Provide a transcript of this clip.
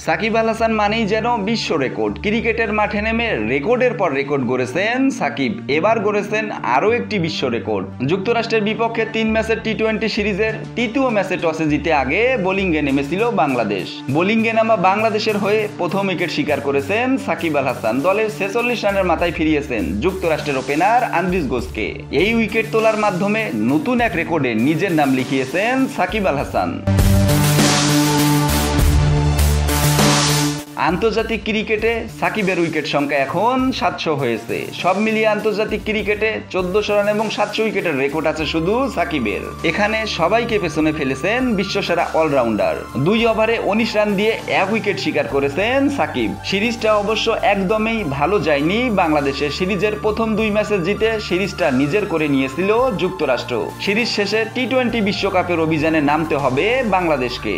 সাকিব আল হাসান মানেই যেন বিশ্ব রেকর্ড। ক্রিকেটের মাঠে নেমে রেকর্ডের পর রেকর্ড গড়েছেন সাকিব। এবার গড়েছেন আরও একটি বিশ্ব রেকর্ড। যুক্তরাষ্ট্রের বিপক্ষে 3 ম্যাচের টি-20 সিরিজের তৃতীয় ম্যাচে টসে জিতে আগে বোলিংয়ে নেমেছিল বাংলাদেশ। বোলিংয়ে নামা বাংলাদেশের হয়ে প্রথম উইকেট শিকার করেছেন সাকিব আল হাসান। দলের 46 রানের মাথায় ফিরিয়েছেন যুক্তরাষ্ট্রের ওপেনার আন্দ্রিস গোসকে। এই উইকেট তোলার মাধ্যমে নতুন এক রেকর্ডে নিজের নাম লিখিয়েছেন সাকিব আল হাসান। আন্তর্জাতিক ক্রিকেটে সাকিবের উইকেট সংখ্যা এখন 700 হয়েছে। সব মিলিয়ে আন্তর্জাতিক ক্রিকেটে 1400 রান এবং 700 উইকেটের রেকর্ড আছে শুধু সাকিবের। এখানে সবাইকে পেছনে ফেলেছেন বিশ্বসেরা অলরাউন্ডার। 2 ওভারে 19 রান দিয়ে 1 উইকেট শিকার করেছেন সাকিব। সিরিজটা অবশ্য একদমই ভালো যায়নি বাংলাদেশের। সিরিজের প্রথম 2 ম্যাচে জিতে সিরিজটা নিজের করে নিয়েছিল যুক্তরাষ্ট্র। সিরিজ শেষে টি-20 বিশ্বকাপের অভিযানে নামতে হবে বাংলাদেশকে।